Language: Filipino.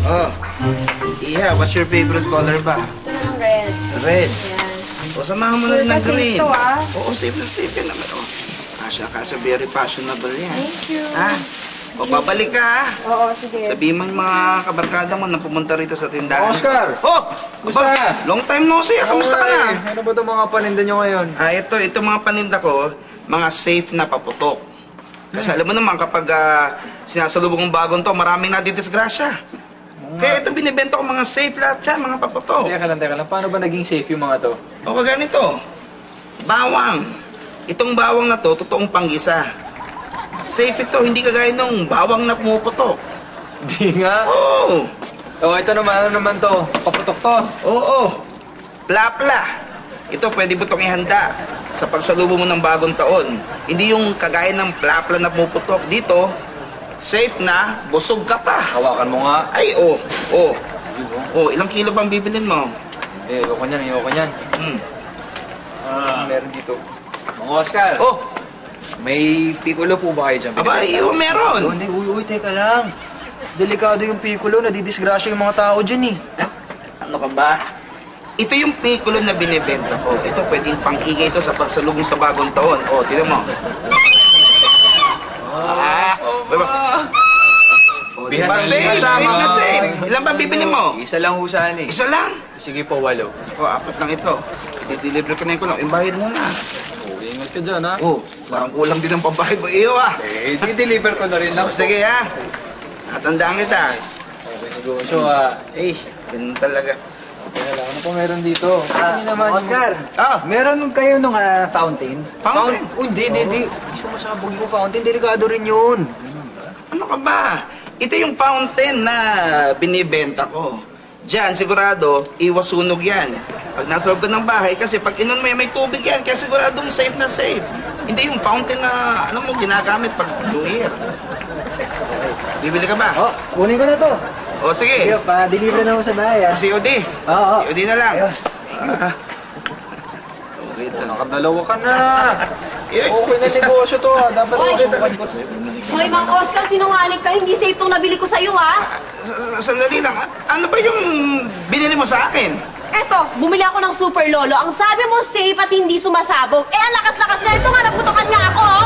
Oh, Iha, what's your favorite color ba? Ito na ng red. Red. Yan. O, samahan mo na rin ng Safe green. to, ah. Oo, safe na safe yan naman. O, kasya, very fashionable yan. Thank you. Ha? O, babalik ka, ha? Oo, sige. Sabihin mo yung mga kabarkada mo na pumunta rito sa tindahan. Oscar! Oh! Kumusta? Aba, long time no see. Kamusta ka na? Ano ba itong mga paninda nyo ngayon? Ito mga paninda ko, mga safe na paputok. Kasi alam mo naman, kapag sinasalubong ng bagong to, maraming nadidisgrasya. Kaya ito binibenta ko mga safe lahat yan, mga paputok. Teka lang. Paano ba naging safe yung mga to? O kaganito, bawang. Itong bawang na to, totoong panggisa. Safe ito, hindi kagaya nung bawang na pumuputok. Di nga. Oo. Oh, ito naman, ano naman to? Paputok to. Oo. Plapla. Ito pwede mo itong ihanda sa pagsalubong mo ng bagong taon. Hindi yung kagaya ng plapla na pumuputok. Dito, safe na, busog ka pa. Hawakan mo nga. Ay, oh. Ilang kilo bang bibilin mo? Ayoko niyan. Meron dito. Mga Oscar. Oh, May piccolo po ba kayo dyan? aba, meron. Oh, hindi, uy, teka lang. Delikado yung piccolo, nadidisgrasya yung mga tao dyan eh. Ano ka ba? Ito yung piccolo na binibenta ko. Ito pwedeng pang-ingay ito sa pagsalubong sa bagong taon. Oh, tignan mo. Diba safe? Safe na safe. Ilan ba bibili mo? Isa lang husahan eh. Isa lang? Sige po, 8. Apat lang ito. I-deliver ko na yung kulang. Ibayad mo na. Ingat ka dyan, ha? Parang kulang din ang pambayad mo. Iyo, I-deliver ko na rin lang. Sige, ha? Natandaan kita. Okay, negosyo, ha? Ganun talaga. Ano po meron dito? Oscar, meron kayo nung fountain? Fountain? Hindi. Sumasabog yung fountain. Delikado rin yun. Ano ka ba? Ito yung fountain na binibenta ko. Diyan, sigurado, iwas sunog yan. Pag nasa loob ka ng bahay, kasi pag inon mo yan, may tubig yan, kaya siguradong safe na safe. Hindi yung fountain na, ginagamit pag New Year. Bibili ka ba? Kunin ko na to. O, sige. Sige, pa-deliver na ako sa bahay, COD. Oo. COD na lang. Ayos. Okay, Nakadalawa ka na. Eh, Okay na isa. negosyo to, ha? Dapat Oy! masubukan ko sa'yo. Hoy, Mang Oscar, sinungaling ka. Hindi safe itong nabili ko sa'yo, ha? Sandali lang. Ano ba yung binili mo sa akin? Eto, bumili ako ng Super Lolo. Ang sabi mo, safe at hindi sumasabog. Eh, ang lakas-lakas na. Ito nga, naputokan nga ako, oh.